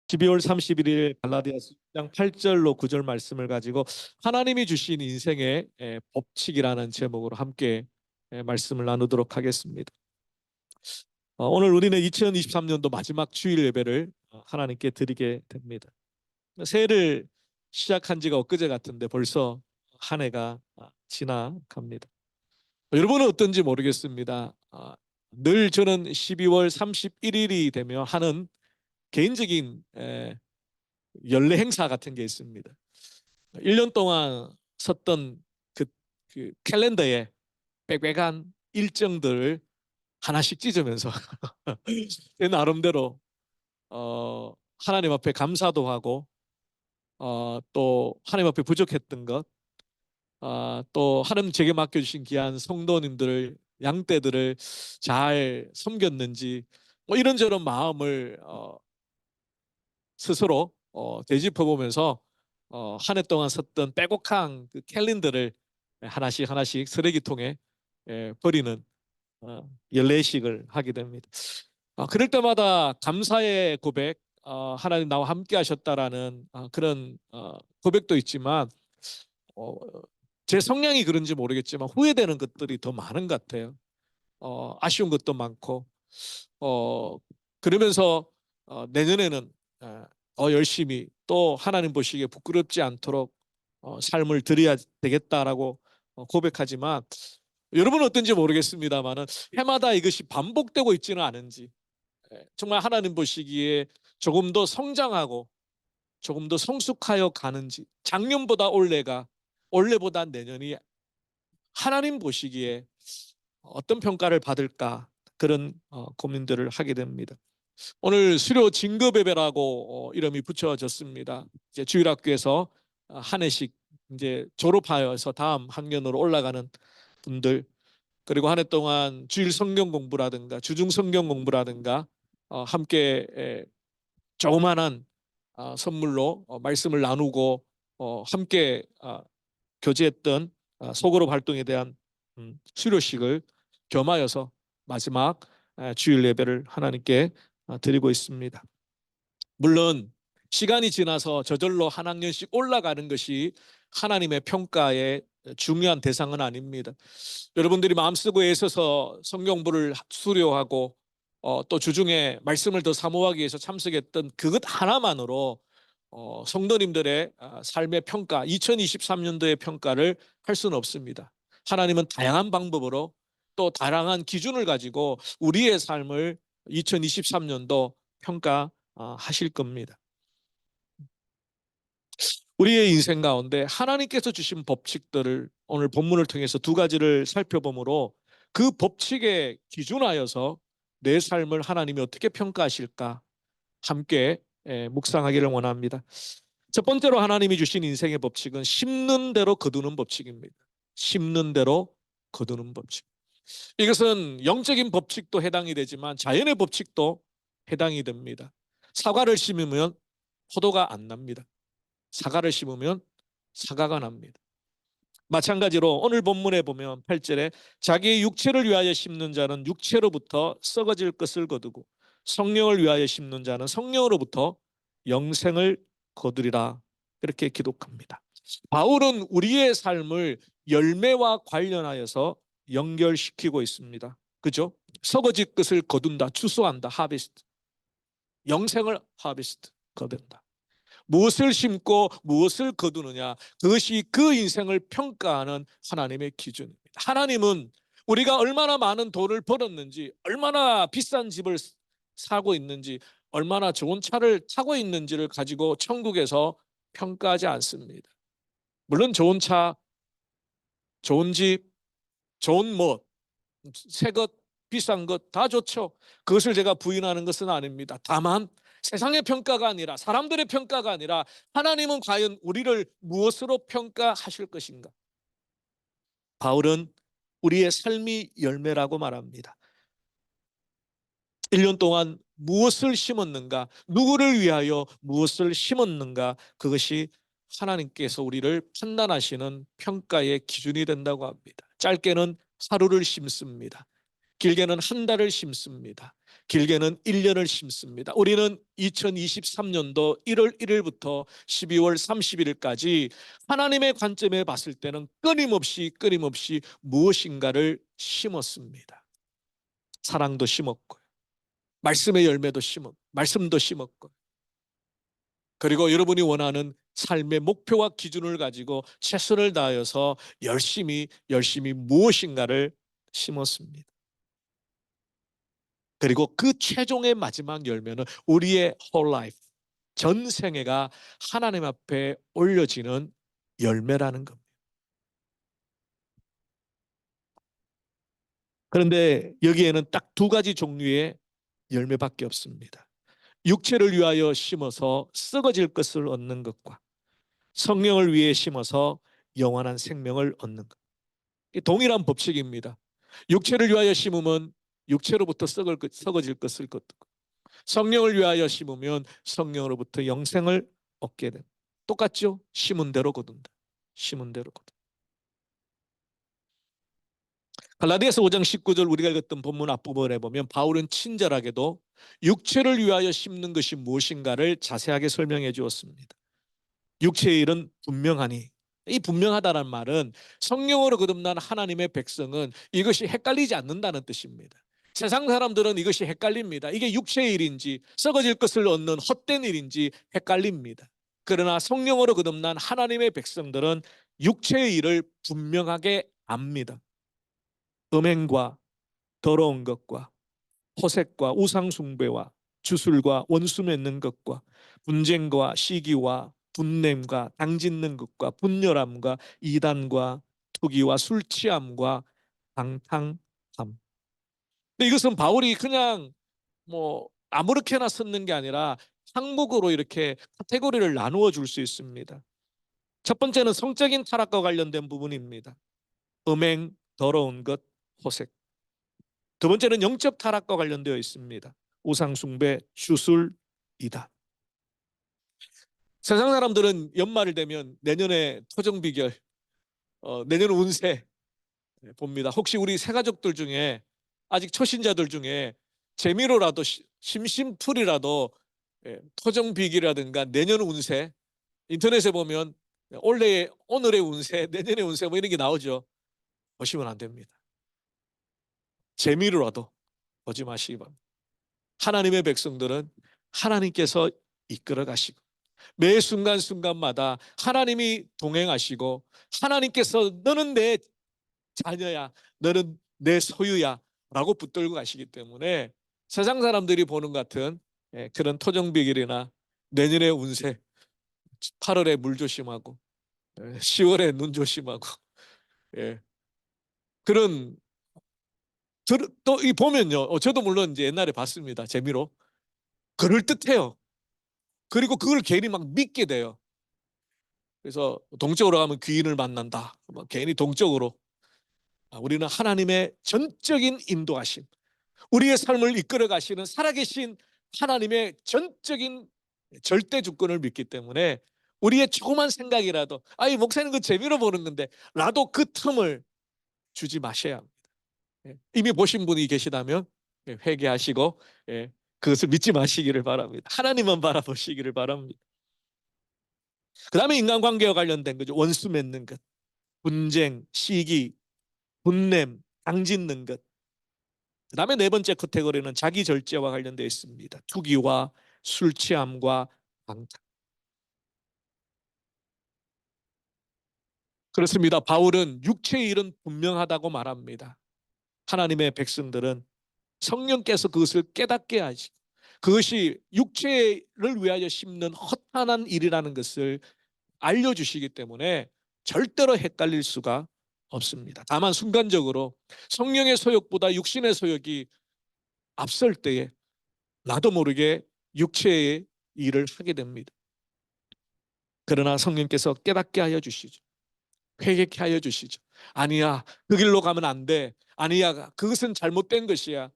12월 31일 갈라디아서 6장 8절로 9절 말씀을 가지고 하나님이 주신 인생의 법칙이라는 제목으로 함께 말씀을 나누도록 하겠습니다. 오늘 우리는 2023년도 마지막 주일 예배를 하나님께 드리게 됩니다. 새해를 시작한 지가 엊그제 같은데 벌써 한 해가 지나갑니다. 여러분은 어떤지 모르겠습니다. 늘 저는 12월 31일이 되면 하는 개인적인 연례 행사 같은 게 있습니다. 1년 동안 섰던 그 캘린더에 빽빽한 일정들을 하나씩 찢으면서 내 나름대로 하나님 앞에 감사도 하고 또 하나님 앞에 부족했던 것, 또 하나님 제게 맡겨주신 귀한 성도님들을 양떼들을 잘 섬겼는지 뭐 이런저런 마음을 스스로 되짚어 보면서 한 해 동안 썼던 빼곡한 그 캘린더를 하나씩 하나씩 쓰레기통에 버리는 연례식을 하게 됩니다. 그럴 때마다 감사의 고백, 하나님 나와 함께 하셨다라는 그런 고백도 있지만 어, 제 성향이 그런지 모르겠지만 후회되는 것들이 더 많은 것 같아요. 아쉬운 것도 많고 그러면서 내년에는 더 열심히 또 하나님 보시기에 부끄럽지 않도록 삶을 드려야 되겠다라고 고백하지만 여러분은 어떤지 모르겠습니다만은 해마다 이것이 반복되고 있지는 않은지 정말 하나님 보시기에 조금 더 성장하고 조금 더 성숙하여 가는지 작년보다 올해가 올해보다 내년이 하나님 보시기에 어떤 평가를 받을까 그런 고민들을 하게 됩니다. 오늘 수료 진급 예배라고 이름이 붙여졌습니다. 이제 주일학교에서 한 해씩 이제 졸업하여서 다음 학년으로 올라가는 분들, 그리고 한 해 동안 주일 성경 공부라든가 주중 성경 공부라든가 함께 조그만한 선물로 말씀을 나누고 함께 교제했던 소그룹 활동에 대한 수료식을 겸하여서 마지막 주일 예배를 하나님께 드리고 있습니다. 물론 시간이 지나서 저절로 한 학년씩 올라가는 것이 하나님의 평가의 중요한 대상은 아닙니다. 여러분들이 마음쓰고 애써서 성경부를 수료하고 또 주중에 말씀을 더 사모하기 위해서 참석했던 그것 하나만으로 성도님들의 삶의 평가, 2023년도의 평가를 할 수는 없습니다. 하나님은 다양한 방법으로 또 다양한 기준을 가지고 우리의 삶을 2023년도 평가하실 겁니다. 우리의 인생 가운데 하나님께서 주신 법칙들을 오늘 본문을 통해서 두 가지를 살펴보므로 그 법칙에 기준하여서 내 삶을 하나님이 어떻게 평가하실까 함께 묵상하기를 원합니다. 첫 번째로 하나님이 주신 인생의 법칙은 심는 대로 거두는 법칙입니다. 심는 대로 거두는 법칙. 이것은 영적인 법칙도 해당이 되지만 자연의 법칙도 해당이 됩니다. 사과를 심으면 포도가 안 납니다. 사과를 심으면 사과가 납니다. 마찬가지로 오늘 본문에 보면 8절에 자기의 육체를 위하여 심는 자는 육체로부터 썩어질 것을 거두고 성령을 위하여 심는 자는 성령으로부터 영생을 거두리라 이렇게 기록합니다. 바울은 우리의 삶을 열매와 관련하여서 연결시키고 있습니다. 그죠? 썩어질 것을 거둔다, 추수한다, 하베스트. 영생을 하베스트, 거둔다. 무엇을 심고 무엇을 거두느냐, 그것이 그 인생을 평가하는 하나님의 기준입니다. 하나님은 우리가 얼마나 많은 돈을 벌었는지, 얼마나 비싼 집을 사고 있는지, 얼마나 좋은 차를 타고 있는지를 가지고 천국에서 평가하지 않습니다. 물론 좋은 차, 좋은 집, 좋은 뭐 새 것, 비싼 것 다 좋죠. 그것을 제가 부인하는 것은 아닙니다. 다만 세상의 평가가 아니라, 사람들의 평가가 아니라 하나님은 과연 우리를 무엇으로 평가하실 것인가? 바울은 우리의 삶이 열매라고 말합니다. 1년 동안 무엇을 심었는가, 누구를 위하여 무엇을 심었는가, 그것이 하나님께서 우리를 판단하시는 평가의 기준이 된다고 합니다. 짧게는 하루를 심습니다. 길게는 한 달을 심습니다. 길게는 1년을 심습니다. 우리는 2023년도 1월 1일부터 12월 31일까지 하나님의 관점에 봤을 때는 끊임없이 무엇인가를 심었습니다. 사랑도 심었고요. 말씀의 열매도 말씀도 심었고, 그리고 여러분이 원하는 삶의 목표와 기준을 가지고 최선을 다하여서 열심히 무엇인가를 심었습니다. 그리고 그 최종의 마지막 열매는 우리의 whole life, 전생애가 하나님 앞에 올려지는 열매라는 겁니다. 그런데 여기에는 딱 두 가지 종류의 열매밖에 없습니다. 육체를 위하여 심어서 썩어질 것을 얻는 것과 성령을 위해 심어서 영원한 생명을 얻는 것. 동일한 법칙입니다. 육체를 위하여 심으면 육체로부터 썩어질 것을 거두고, 성령을 위하여 심으면 성령으로부터 영생을 얻게 됩니다. 똑같죠? 심은 대로 거둔다. 심은 대로 거둔다. 갈라디아서 5장 19절 우리가 읽었던 본문 앞부분에 보면 바울은 친절하게도 육체를 위하여 심는 것이 무엇인가를 자세하게 설명해 주었습니다. 육체의 일은 분명하니, 이 분명하다는 말은 성령으로 거듭난 하나님의 백성은 이것이 헷갈리지 않는다는 뜻입니다. 세상 사람들은 이것이 헷갈립니다. 이게 육체의 일인지 썩어질 것을 얻는 헛된 일인지 헷갈립니다. 그러나 성령으로 거듭난 하나님의 백성들은 육체의 일을 분명하게 압니다. 음행과 더러운 것과 호색과 우상숭배와 주술과 원수 맺는 것과 분쟁과 시기와 분냄과 당짓는 것과 분열함과 이단과 투기와 술 취함과 방탕함. 근데 이것은 바울이 그냥 뭐 아무렇게나 썼는 게 아니라 항목으로 이렇게 카테고리를 나누어 줄 수 있습니다. 첫 번째는 성적인 타락과 관련된 부분입니다. 음행, 더러운 것, 호색. 두 번째는 영적 타락과 관련되어 있습니다. 우상숭배, 주술, 이단. 세상 사람들은 연말을 되면 내년에 토정비결, 내년 운세 봅니다. 혹시 우리 새가족들 중에 아직 초신자들 중에 재미로라도 심심풀이라도 토정비결이라든가 내년 운세 인터넷에 보면 오늘의 운세, 내년의 운세 뭐 이런 게 나오죠. 보시면 안 됩니다. 재미로라도 보지 마시기 바랍니다. 하나님의 백성들은 하나님께서 이끌어 가시고 매 순간순간마다 하나님이 동행하시고 하나님께서 너는 내 자녀야, 너는 내 소유야 라고 붙들고 가시기 때문에 세상 사람들이 보는 것 같은 그런 토정비결이나 내년의 운세, 8월에 물 조심하고 10월에 눈 조심하고 그런 또 이 보면요, 저도 물론 이제 옛날에 봤습니다. 재미로 그럴듯해요. 그리고 그걸 괜히 막 믿게 돼요. 그래서 동쪽으로 가면 귀인을 만난다. 괜히 동쪽으로. 우리는 하나님의 전적인 인도하심, 우리의 삶을 이끌어 가시는 살아계신 하나님의 전적인 절대 주권을 믿기 때문에 우리의 조그만 생각이라도 이 목사님 그 재미로 보는 건데 라도 그 틈을 주지 마셔야 합니다. 이미 보신 분이 계시다면 회개하시고 그것을 믿지 마시기를 바랍니다. 하나님만 바라보시기를 바랍니다. 그 다음에 인간관계와 관련된 거죠. 원수 맺는 것, 분쟁, 시기, 분냄, 당짓는 것. 그 다음에 네 번째 카테고리는 자기 절제와 관련되어 있습니다. 투기와 술 취함과 방탕. 그렇습니다. 바울은 육체의 일은 분명하다고 말합니다. 하나님의 백성들은 성령께서 그것을 깨닫게 하시고 그것이 육체를 위하여 심는 허탄한 일이라는 것을 알려주시기 때문에 절대로 헷갈릴 수가 없습니다. 다만 순간적으로 성령의 소욕보다 육신의 소욕이 앞설 때에 나도 모르게 육체의 일을 하게 됩니다. 그러나 성령께서 깨닫게 하여 주시죠. 회개케 하여 주시죠. 아니야, 그 길로 가면 안 돼. 아니야, 그것은 잘못된 것이야.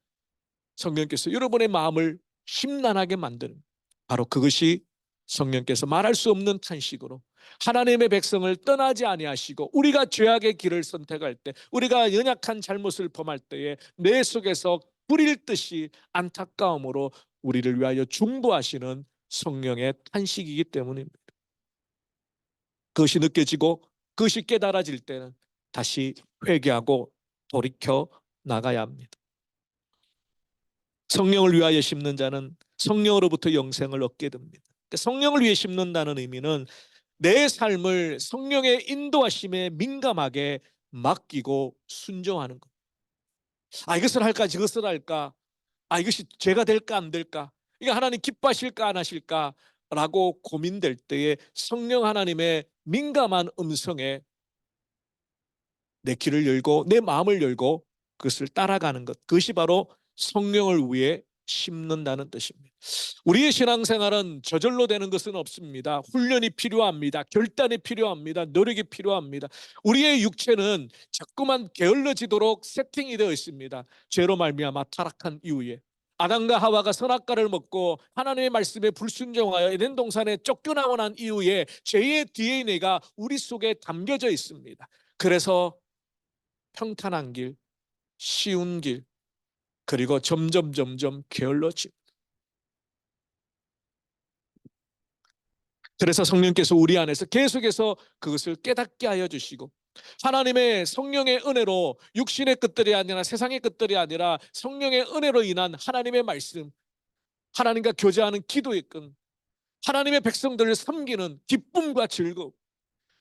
성령께서 여러분의 마음을 심란하게 만드는, 바로 그것이 성령께서 말할 수 없는 탄식으로 하나님의 백성을 떠나지 아니하시고 우리가 죄악의 길을 선택할 때, 우리가 연약한 잘못을 범할 때에 내 속에서 뿌릴 듯이 안타까움으로 우리를 위하여 중보하시는 성령의 탄식이기 때문입니다. 그것이 느껴지고 그것이 깨달아질 때는 다시 회개하고 돌이켜 나가야 합니다. 성령을 위하여 심는 자는 성령으로부터 영생을 얻게 됩니다. 성령을 위해 심는다는 의미는 내 삶을 성령의 인도하심에 민감하게 맡기고 순종하는 것. 이것을 할까 저것을 할까, 이것이 죄가 될까 안 될까, 이게 하나님 기뻐하실까 안 하실까 라고 고민될 때에 성령 하나님의 민감한 음성에 내 귀를 열고 내 마음을 열고 그것을 따라가는 것, 그것이 바로 성령을 위해 심는다는 뜻입니다. 우리의 신앙생활은 저절로 되는 것은 없습니다. 훈련이 필요합니다. 결단이 필요합니다. 노력이 필요합니다. 우리의 육체는 자꾸만 게을러지도록 세팅이 되어 있습니다. 죄로 말미암아 타락한 이후에 아담과 하와가 선악과를 먹고 하나님의 말씀에 불순종하여 에덴 동산에 쫓겨나고 난 이후에 죄의 DNA가 우리 속에 담겨져 있습니다. 그래서 평탄한 길, 쉬운 길, 그리고 점점 게을러지고, 그래서 성령께서 우리 안에서 계속해서 그것을 깨닫게 하여 주시고, 하나님의 성령의 은혜로 육신의 것들이 아니라 세상의 것들이 아니라 성령의 은혜로 인한 하나님의 말씀, 하나님과 교제하는 기도의 끈, 하나님의 백성들을 섬기는 기쁨과 즐거움,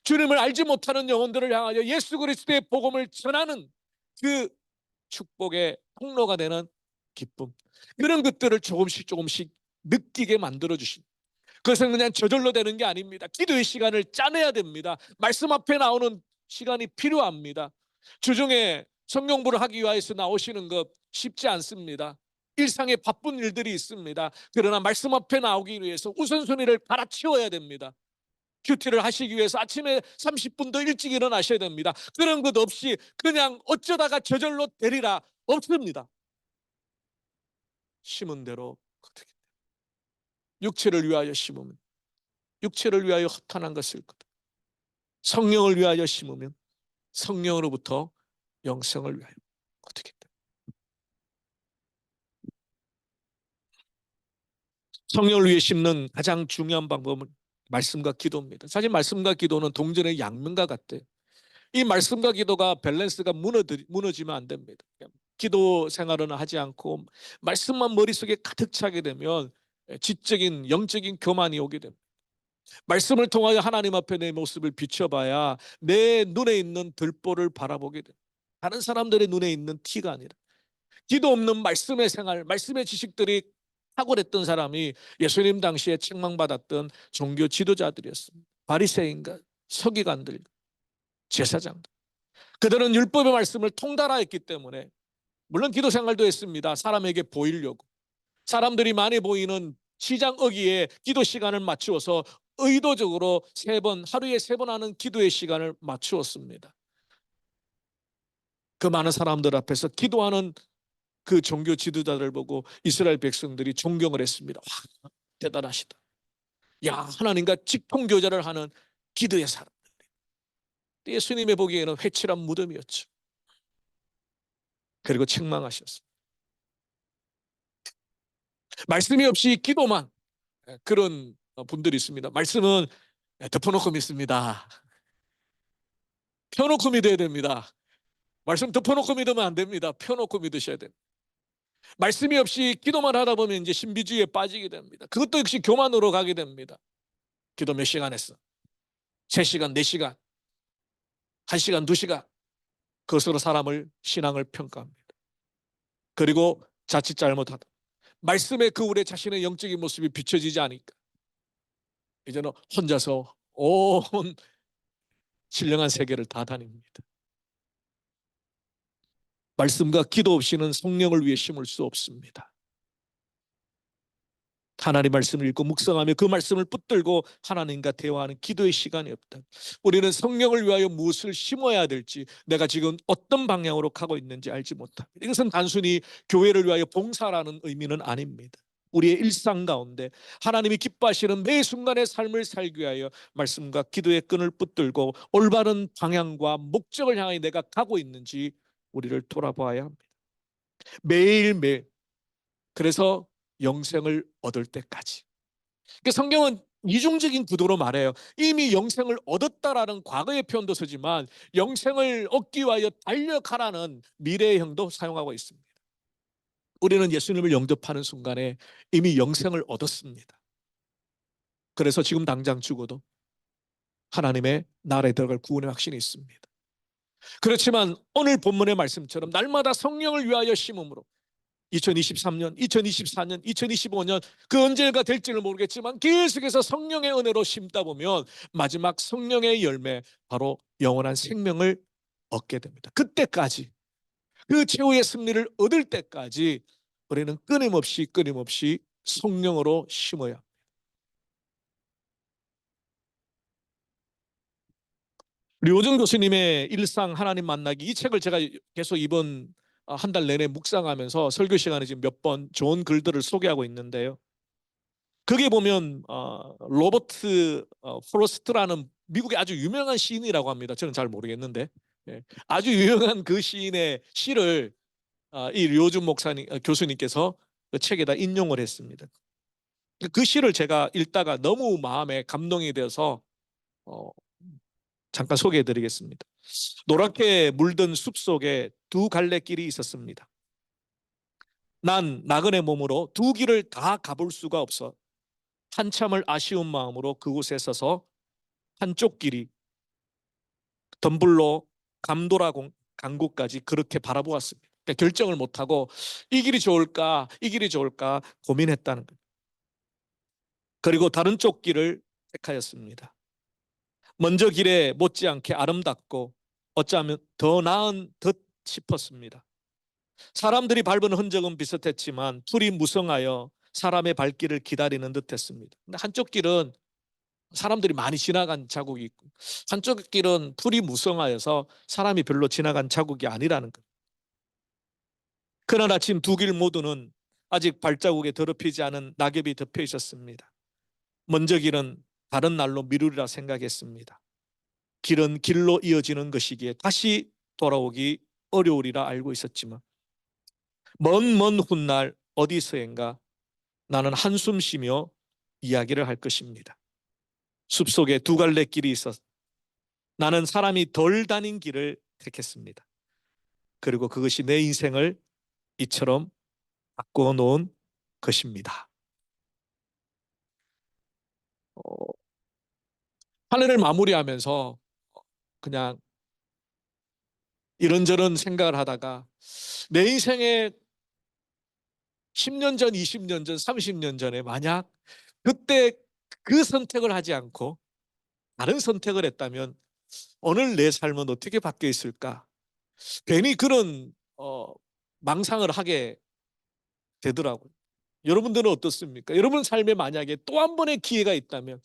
주님을 알지 못하는 영혼들을 향하여 예수 그리스도의 복음을 전하는 그 축복의 통로가 되는 기쁨, 이런 것들을 조금씩 느끼게 만들어 주신, 그것은 그냥 저절로 되는 게 아닙니다. 기도의 시간을 짜내야 됩니다. 말씀 앞에 나오는 시간이 필요합니다. 주중에 성경부를 하기 위해서 나오시는 것 쉽지 않습니다. 일상에 바쁜 일들이 있습니다. 그러나 말씀 앞에 나오기 위해서 우선순위를 갈아치워야 됩니다. 큐티를 하시기 위해서 아침에 30분 더 일찍 일어나셔야 됩니다. 그런 것 없이 그냥 어쩌다가 저절로 되리라 없습니다. 심은 대로 어떻게, 육체를 위하여 심으면 육체를 위하여 허탄한 것일 거다. 성령을 위하여 심으면 성령으로부터 영생을 위하여 어떻게 돼? 성령을 위해 심는 가장 중요한 방법은 말씀과 기도입니다. 사실 말씀과 기도는 동전의 양면과 같아요. 이 말씀과 기도가 밸런스가 무너지면 안 됩니다. 기도 생활은 하지 않고 말씀만 머릿속에 가득 차게 되면 지적인 영적인 교만이 오게 됩니다. 말씀을 통하여 하나님 앞에 내 모습을 비춰봐야 내 눈에 있는 들보를 바라보게 됩니다. 다른 사람들의 눈에 있는 티가 아니라, 기도 없는 말씀의 생활, 말씀의 지식들이 탁월했던 사람이 예수님 당시에 책망받았던 종교 지도자들이었습니다. 바리새인과 서기관들, 제사장들, 그들은 율법의 말씀을 통달하였기 때문에 물론 기도 생활도 했습니다. 사람에게 보이려고, 사람들이 많이 보이는 시장 어귀에 기도 시간을 맞추어서 의도적으로 하루에 3번 하는 기도의 시간을 맞추었습니다. 그 많은 사람들 앞에서 기도하는 그 종교 지도자들 보고 이스라엘 백성들이 존경을 했습니다. 와, 대단하시다. 야, 하나님과 직통교제를 하는 기도의 사람. 예수님의 보기에는 회칠한 무덤이었죠. 그리고 책망하셨습니다. 말씀이 없이 기도만, 그런 분들이 있습니다. 말씀은 덮어놓고 믿습니다. 펴놓고 믿어야 됩니다. 말씀 덮어놓고 믿으면 안 됩니다. 펴놓고 믿으셔야 됩니다. 말씀이 없이 기도만 하다 보면 이제 신비주의에 빠지게 됩니다. 그것도 역시 교만으로 가게 됩니다. 기도 몇 시간 했어? 3시간, 4시간, 1시간, 2시간. 그것으로 사람을, 신앙을 평가합니다. 그리고 자칫 잘못하다, 말씀의 그울에 자신의 영적인 모습이 비춰지지 않으니까 이제는 혼자서 온 신령한 세계를 다 다닙니다. 말씀과 기도 없이는 성령을 위해 심을 수 없습니다. 하나님 말씀을 읽고 묵상하며 그 말씀을 붙들고 하나님과 대화하는 기도의 시간이 없다. 우리는 성령을 위하여 무엇을 심어야 될지, 내가 지금 어떤 방향으로 가고 있는지 알지 못합니다. 이것은 단순히 교회를 위하여 봉사라는 의미는 아닙니다. 우리의 일상 가운데 하나님이 기뻐하시는 매 순간의 삶을 살기 위하여 말씀과 기도의 끈을 붙들고 올바른 방향과 목적을 향하여 내가 가고 있는지 우리를 돌아보아야 합니다. 매일매일. 그래서 영생을 얻을 때까지. 그러니까 성경은 이중적인 구도로 말해요. 이미 영생을 얻었다라는 과거의 표현도 쓰지만 영생을 얻기 위하여 달려가라는 미래형도 사용하고 있습니다. 우리는 예수님을 영접하는 순간에 이미 영생을 얻었습니다. 그래서 지금 당장 죽어도 하나님의 나라에 들어갈 구원의 확신이 있습니다. 그렇지만 오늘 본문의 말씀처럼 날마다 성령을 위하여 심음으로 2023년, 2024년, 2025년 그 언제가 될지는 모르겠지만 계속해서 성령의 은혜로 심다 보면 마지막 성령의 열매, 바로 영원한 생명을 얻게 됩니다. 그때까지, 그 최후의 승리를 얻을 때까지 우리는 끊임없이 성령으로 심어야 합니다. 류호정 교수님의 일상 하나님 만나기, 이 책을 제가 계속 이번 한 달 내내 묵상하면서 설교 시간에 지금 몇 번 좋은 글들을 소개하고 있는데요. 거기에 보면 로버트 프로스트라는 미국의 아주 유명한 시인이라고 합니다. 저는 잘 모르겠는데 아주 유명한 그 시인의 시를 이 류호준 목사님 교수님께서 그 책에다 인용을 했습니다. 그 시를 제가 읽다가 너무 마음에 감동이 되어서 어, 잠깐 소개해드리겠습니다. 노랗게 물든 숲속에 두 갈래길이 있었습니다. 난 나그네 몸으로 두 길을 다 가볼 수가 없어 한참을 아쉬운 마음으로 그곳에 서서 한쪽 길이 덤불로 감도라 강구까지 그렇게 바라보았습니다. 그러니까 결정을 못하고 이 길이 좋을까 이 길이 좋을까 고민했다는 거예요. 그리고 다른 쪽 길을 택하였습니다. 먼저 길에 못지않게 아름답고 어쩌면 더 나은 듯 싶었습니다. 사람들이 밟은 흔적은 비슷했지만 풀이 무성하여 사람의 발길을 기다리는 듯했습니다. 근데 한쪽 길은 사람들이 많이 지나간 자국이 있고 한쪽 길은 풀이 무성하여서 사람이 별로 지나간 자국이 아니라는 것. 그날 아침 두 길 모두는 아직 발자국에 더럽히지 않은 낙엽이 덮여 있었습니다. 먼저 길은 다른 날로 미루리라 생각했습니다. 길은 길로 이어지는 것이기에 다시 돌아오기 어려우리라 알고 있었지만 먼 훗날 어디서인가 나는 한숨 쉬며 이야기를 할 것입니다. 숲속에 두 갈래 길이 있었 나는 사람이 덜 다닌 길을 택했습니다. 그리고 그것이 내 인생을 이처럼 바꿔 놓은 것입니다. 한 해를 마무리하면서 그냥 이런저런 생각을 하다가 내 인생에 10년 전, 20년 전, 30년 전에 만약 그때 그 선택을 하지 않고 다른 선택을 했다면 오늘 내 삶은 어떻게 바뀌어 있을까? 괜히 그런 망상을 하게 되더라고요. 여러분들은 어떻습니까? 여러분 삶에 만약에 또 한 번의 기회가 있다면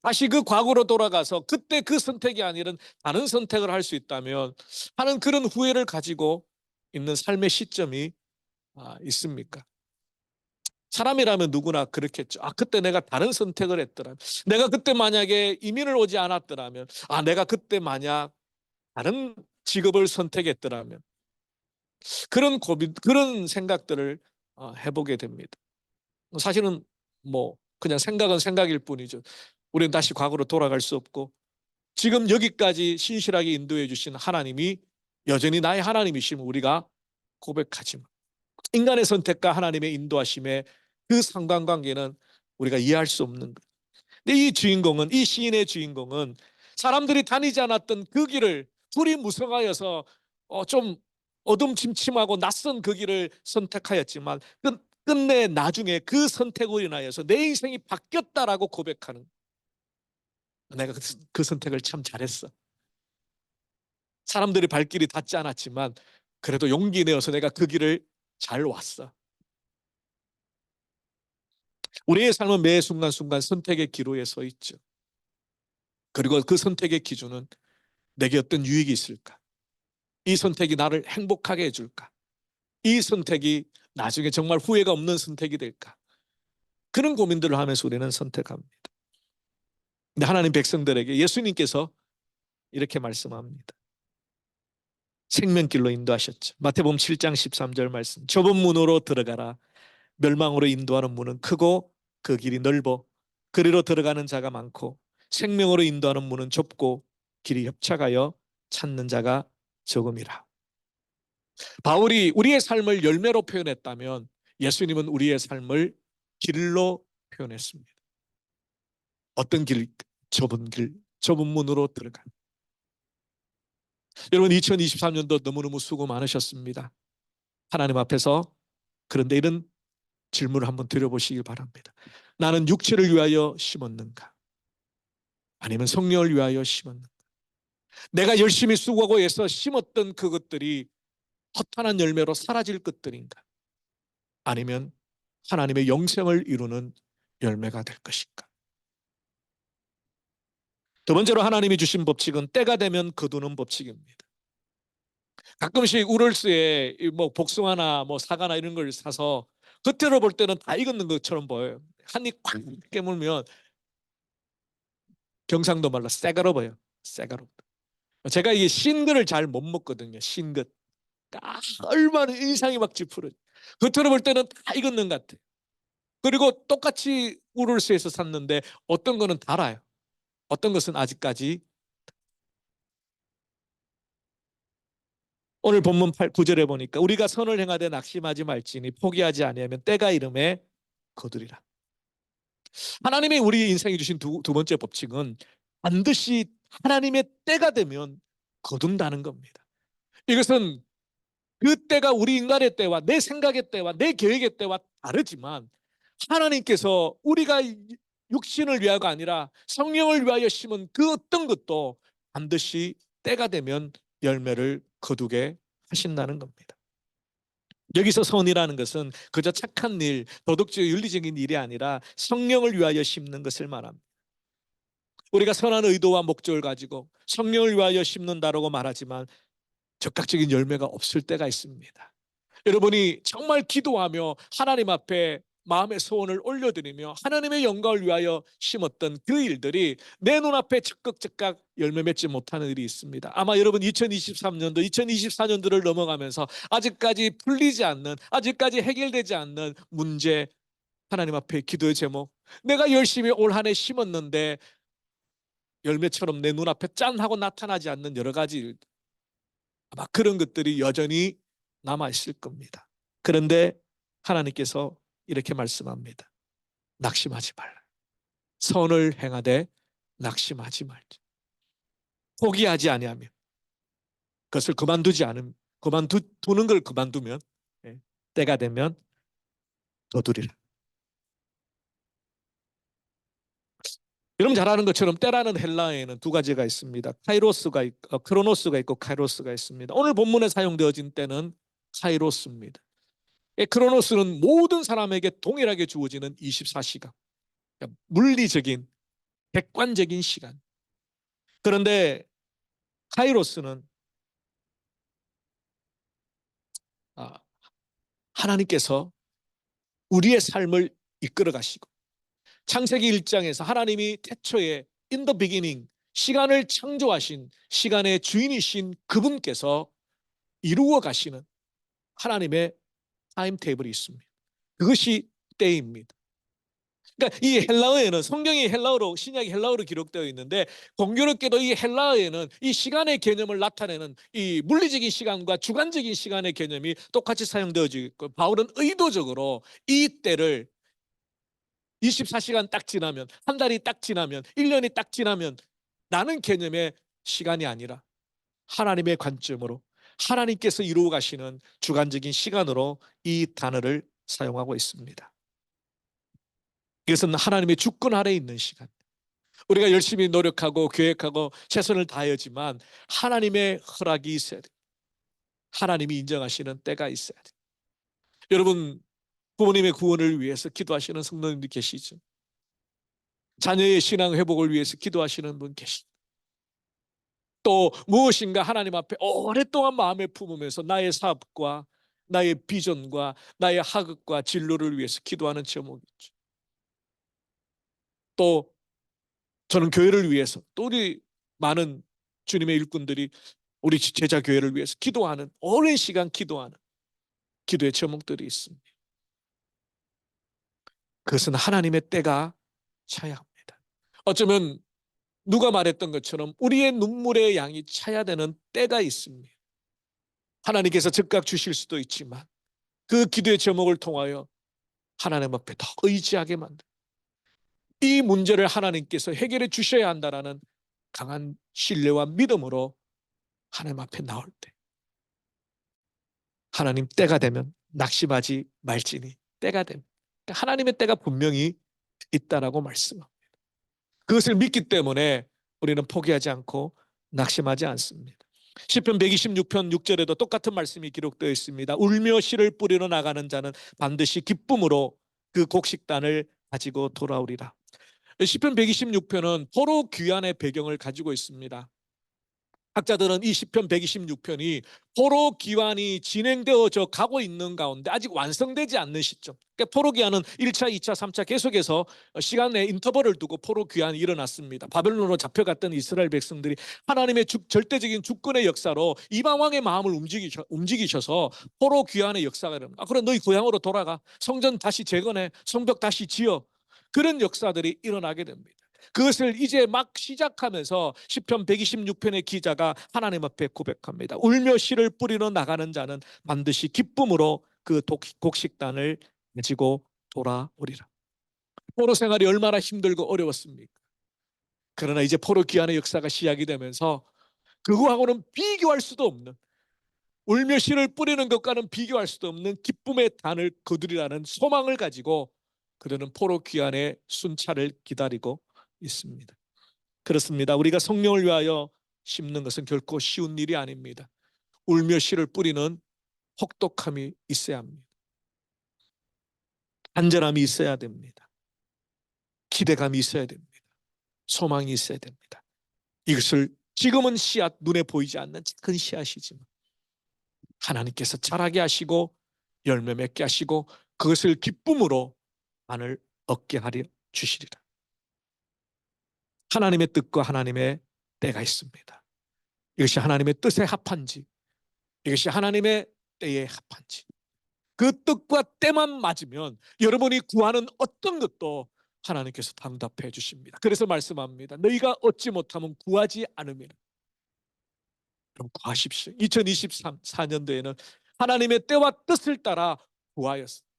다시 그 과거로 돌아가서 그때 그 선택이 아니라 다른 선택을 할 수 있다면 하는 그런 후회를 가지고 있는 삶의 시점이 있습니까? 사람이라면 누구나 그렇겠죠. 그때 내가 다른 선택을 했더라면, 내가 그때 만약에 이민을 오지 않았더라면, 내가 그때 만약 다른 직업을 선택했더라면, 그런 고민, 그런 생각들을 해보게 됩니다. 사실은 뭐 그냥 생각은 생각일 뿐이죠. 우리는 다시 과거로 돌아갈 수 없고 지금 여기까지 신실하게 인도해 주신 하나님이 여전히 나의 하나님이심을 우리가 고백하지만 인간의 선택과 하나님의 인도하심의 그 상관관계는 우리가 이해할 수 없는 거예요. 근데 이 주인공은, 이 시인의 주인공은 사람들이 다니지 않았던 그 길을 불이 무성하여서 좀 어둠침침하고 낯선 그 길을 선택하였지만 끝내 나중에 그 선택으로 인하여서 내 인생이 바뀌었다라고 고백하는, 내가 그 선택을 참 잘했어. 사람들이 발길이 닿지 않았지만 그래도 용기 내어서 내가 그 길을 잘 왔어. 우리의 삶은 매 순간순간 선택의 기로에 서 있죠. 그리고 그 선택의 기준은 내게 어떤 유익이 있을까? 이 선택이 나를 행복하게 해줄까? 이 선택이 나중에 정말 후회가 없는 선택이 될까? 그런 고민들을 하면서 우리는 선택합니다. 근데 하나님 백성들에게 예수님께서 이렇게 말씀합니다. 생명길로 인도하셨죠. 마태복음 7장 13절 말씀. 좁은 문으로 들어가라. 멸망으로 인도하는 문은 크고 그 길이 넓어 그리로 들어가는 자가 많고 생명으로 인도하는 문은 좁고 길이 협착하여 찾는 자가 적음이라. 바울이 우리의 삶을 열매로 표현했다면 예수님은 우리의 삶을 길로 표현했습니다. 어떤 길? 좁은 길, 좁은 문으로 들어가. 여러분 2023년도 너무너무 수고 많으셨습니다. 하나님 앞에서 그런데 이런 질문을 한번 드려보시길 바랍니다. 나는 육체를 위하여 심었는가? 아니면 성령을 위하여 심었는가? 내가 열심히 수고하고 해서 심었던 그것들이 허탄한 열매로 사라질 것들인가? 아니면 하나님의 영생을 이루는 열매가 될 것인가? 두 번째로 하나님이 주신 법칙은 때가 되면 거두는 법칙입니다. 가끔씩 우럴스에 뭐 복숭아나 뭐 사과나 이런 걸 사서 겉으로 볼 때는 다 익었는 것처럼 보여요. 한 입 꽉 깨물면 경상도 말로 새가로 보여요. 새가로. 제가 이게 신 것을 잘 못 먹거든요. 신 것. 얼마나 인상이 막 찌푸려. 겉으로 볼 때는 다 익었는 것 같아요. 그리고 똑같이 우럴스에서 샀는데 어떤 거는 달아요. 어떤 것은 아직까지. 오늘 본문 9절에 보니까 우리가 선을 행하되 낙심하지 말지니 포기하지 아니하면 때가 이름에 거두리라. 하나님이 우리 인생에 주신 두 번째 법칙은 반드시 하나님의 때가 되면 거둔다는 겁니다. 이것은 그 때가 우리 인간의 때와 내 생각의 때와 내 계획의 때와 다르지만 하나님께서 우리가 육신을 위하여가 아니라 성령을 위하여 심은 그 어떤 것도 반드시 때가 되면 열매를 거두게 하신다는 겁니다. 여기서 선이라는 것은 그저 착한 일, 도덕적 윤리적인 일이 아니라 성령을 위하여 심는 것을 말합니다. 우리가 선한 의도와 목적을 가지고 성령을 위하여 심는다라고 말하지만 적극적인 열매가 없을 때가 있습니다. 여러분이 정말 기도하며 하나님 앞에 마음의 소원을 올려드리며 하나님의 영광을 위하여 심었던 그 일들이 내 눈앞에 적극적각 열매 맺지 못하는 일이 있습니다. 아마 여러분 2023년도, 2024년도를 넘어가면서 아직까지 풀리지 않는, 아직까지 해결되지 않는 문제, 하나님 앞에 기도의 제목, 내가 열심히 올 한 해 심었는데 열매처럼 내 눈앞에 짠 하고 나타나지 않는 여러 가지 일, 아마 그런 것들이 여전히 남아있을 겁니다. 그런데 하나님께서 이렇게 말씀합니다. 낙심하지 말라. 선을 행하되 낙심하지 말자. 포기하지 아니하며 그것을 그만두지 않으면, 그만두는 걸 그만두면 때가 되면 거두리라. 여러분 잘 아는 것처럼 때라는 헬라어에는 두 가지가 있습니다. 카이로스가 있고, 크로노스가 있고 카이로스가 있습니다. 오늘 본문에 사용되어진 때는 카이로스입니다. 크로노스는 모든 사람에게 동일하게 주어지는 24시간. 그러니까 물리적인, 객관적인 시간. 그런데 카이로스는 아, 하나님께서 우리의 삶을 이끌어 가시고 창세기 1장에서 하나님이 태초에 in the beginning 시간을 창조하신 시간의 주인이신 그분께서 이루어 가시는 하나님의 타임 테이블이 있습니다. 그것이 때입니다. 그러니까 이 헬라어에는 성경이 헬라어로 신약이 헬라어로 기록되어 있는데 공교롭게도 이 헬라어에는 이 시간의 개념을 나타내는 이 물리적인 시간과 주관적인 시간의 개념이 똑같이 사용되어지고 있고 바울은 의도적으로 이 때를 24시간 딱 지나면 한 달이 딱 지나면 1년이 딱 지나면 나는 개념의 시간이 아니라 하나님의 관점으로 하나님께서 이루어 가시는 주관적인 시간으로 이 단어를 사용하고 있습니다. 이것은 하나님의 주권 아래에 있는 시간. 우리가 열심히 노력하고 계획하고 최선을 다하지만 하나님의 허락이 있어야 돼. 하나님이 인정하시는 때가 있어야 돼. 여러분 부모님의 구원을 위해서 기도하시는 성도님들 계시죠? 자녀의 신앙 회복을 위해서 기도하시는 분 계시죠? 또 무엇인가 하나님 앞에 오랫동안 마음에 품으면서 나의 사업과 나의 비전과 나의 학업과 진로를 위해서 기도하는 제목이 있죠. 또 저는 교회를 위해서 또 우리 많은 주님의 일꾼들이 우리 제자 교회를 위해서 기도하는, 오랜 시간 기도하는 기도의 제목들이 있습니다. 그것은 하나님의 때가 차야 합니다. 어쩌면 누가 말했던 것처럼 우리의 눈물의 양이 차야 되는 때가 있습니다. 하나님께서 즉각 주실 수도 있지만 그 기도의 제목을 통하여 하나님 앞에 더 의지하게 만든, 이 문제를 하나님께서 해결해 주셔야 한다라는 강한 신뢰와 믿음으로 하나님 앞에 나올 때, 하나님 때가 되면 낙심하지 말지니, 때가 되면 하나님의 때가 분명히 있다라고 말씀합니다. 그것을 믿기 때문에 우리는 포기하지 않고 낙심하지 않습니다. 시편 126편 6절에도 똑같은 말씀이 기록되어 있습니다. 울며 씨를 뿌리러 나가는 자는 반드시 기쁨으로 그 곡식단을 가지고 돌아오리라. 시편 126편은 포로 귀환의 배경을 가지고 있습니다. 학자들은 이 시편 126편이 포로 귀환이 진행되어져 가고 있는 가운데 아직 완성되지 않는 시점. 그러니까 포로 귀환은 1차, 2차, 3차 계속해서 시간의 인터벌을 두고 포로 귀환이 일어났습니다. 바벨론으로 잡혀갔던 이스라엘 백성들이 하나님의 절대적인 주권의 역사로 이방 왕의 마음을 움직이셔서 포로 귀환의 역사가 일어납니다. 그래, 너희 고향으로 돌아가, 성전 다시 재건해, 성벽 다시 지어, 그런 역사들이 일어나게 됩니다. 그것을 이제 막 시작하면서 시편 126편의 기자가 하나님 앞에 고백합니다. 울며 씨를 뿌리러 나가는 자는 반드시 기쁨으로 그 곡식단을 가지고 돌아오리라. 포로 생활이 얼마나 힘들고 어려웠습니까? 그러나 이제 포로 귀환의 역사가 시작이 되면서 그거하고는 비교할 수도 없는, 울며 씨를 뿌리는 것과는 비교할 수도 없는 기쁨의 단을 거두리라는 소망을 가지고 그들은 포로 귀환의 순찰을 기다리고 있습니다. 그렇습니다. 우리가 성령을 위하여 심는 것은 결코 쉬운 일이 아닙니다. 울며 씨를 뿌리는 혹독함이 있어야 합니다. 안전함이 있어야 됩니다. 기대감이 있어야 됩니다. 소망이 있어야 됩니다. 이것을 지금은 씨앗, 눈에 보이지 않는 큰 씨앗이지만 하나님께서 자라게 하시고 열매 맺게 하시고 그것을 기쁨으로 안을 얻게 하려 주시리라. 하나님의 뜻과 하나님의 때가 있습니다. 이것이 하나님의 뜻에 합한지, 이것이 하나님의 때에 합한지, 그 뜻과 때만 맞으면 여러분이 구하는 어떤 것도 하나님께서 응답해 주십니다. 그래서 말씀합니다. 너희가 얻지 못하면 구하지 않으면, 그럼 구하십시오. 2024년도에는 하나님의 때와 뜻을 따라 구하였습니다.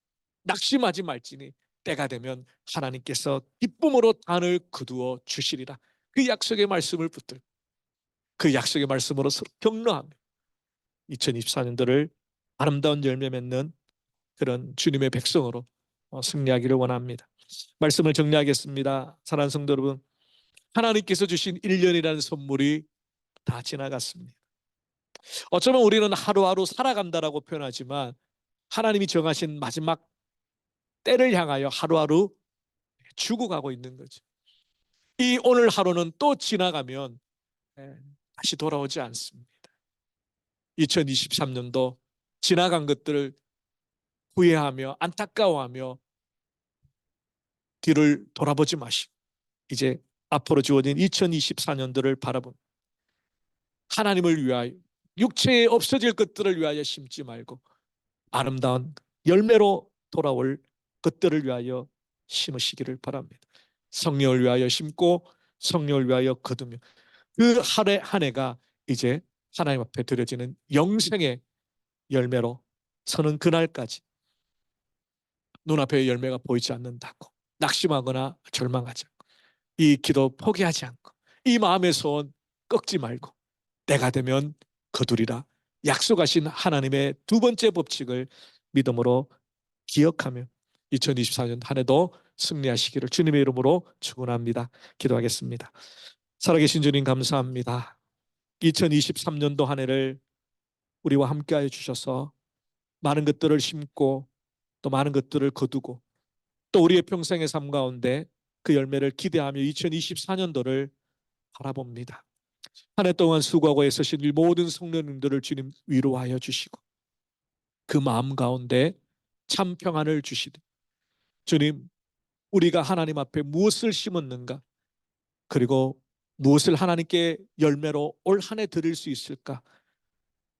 낙심하지 말지니 때가 되면 하나님께서 기쁨으로 단을 거두어 주시리라. 그 약속의 말씀을 붙들고 그 약속의 말씀으로 서로 격려하며 2024년도를 아름다운 열매 맺는 그런 주님의 백성으로 승리하기를 원합니다. 말씀을 정리하겠습니다. 사랑하는 성도 여러분, 하나님께서 주신 1년이라는 선물이 다 지나갔습니다. 어쩌면 우리는 하루하루 살아간다라고 표현하지만 하나님이 정하신 마지막 때를 향하여 하루하루 죽어가고 있는 거죠. 이 오늘 하루는 또 지나가면 다시 돌아오지 않습니다. 2023년도 지나간 것들을 후회하며 안타까워하며 뒤를 돌아보지 마시고 이제 앞으로 주어진 2024년도를 바라봅니다. 하나님을 위하여, 육체에 없어질 것들을 위하여 심지 말고 아름다운 열매로 돌아올 것들을 위하여 심으시기를 바랍니다. 성령을 위하여 심고 성령을 위하여 거두며 그 한 해가 이제 하나님 앞에 드려지는 영생의 열매로 서는 그날까지 눈앞에 열매가 보이지 않는다고 낙심하거나 절망하지 않고 이 기도 포기하지 않고 이 마음의 소원 꺾지 말고 때가 되면 거두리라 약속하신 하나님의 두 번째 법칙을 믿음으로 기억하며 2024년 한 해도 승리하시기를 주님의 이름으로 축원합니다. 기도하겠습니다. 살아계신 주님 감사합니다. 2023년도 한 해를 우리와 함께하여 주셔서 많은 것들을 심고 또 많은 것들을 거두고 또 우리의 평생의 삶 가운데 그 열매를 기대하며 2024년도를 바라봅니다. 한 해 동안 수고하고 애쓰신 우리 모든 성도님들을 주님 위로하여 주시고 그 마음 가운데 참 평안을 주시되 주님 우리가 하나님 앞에 무엇을 심었는가 그리고 무엇을 하나님께 열매로 올 한 해 드릴 수 있을까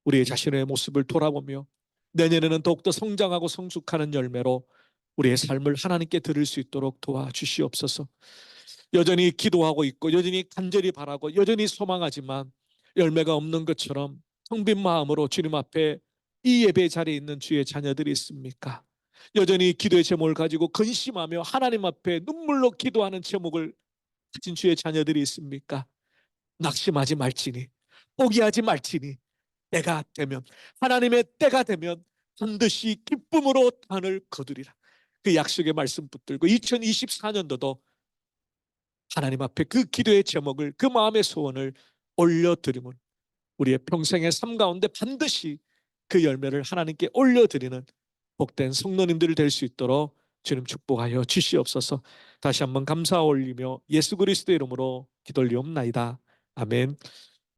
우리의 자신의 모습을 돌아보며 내년에는 더욱더 성장하고 성숙하는 열매로 우리의 삶을 하나님께 드릴 수 있도록 도와주시옵소서. 여전히 기도하고 있고 여전히 간절히 바라고 여전히 소망하지만 열매가 없는 것처럼 텅 빈 마음으로 주님 앞에 이 예배 자리에 있는 주의 자녀들이 있습니까? 여전히 기도의 제목을 가지고 근심하며 하나님 앞에 눈물로 기도하는 제목을 가진 주의 자녀들이 있습니까? 낙심하지 말지니, 포기하지 말지니, 때가 되면, 하나님의 때가 되면 반드시 기쁨으로 단을 거두리라. 그 약속의 말씀 붙들고 2024년도도 하나님 앞에 그 기도의 제목을, 그 마음의 소원을 올려드리면 우리의 평생의 삶 가운데 반드시 그 열매를 하나님께 올려드리는 복된 성도님들 될 수 있도록 주님 축복하여 주시옵소서. 다시 한번 감사 올리며 예수 그리스도의 이름으로 기도 올리옵나이다. 아멘.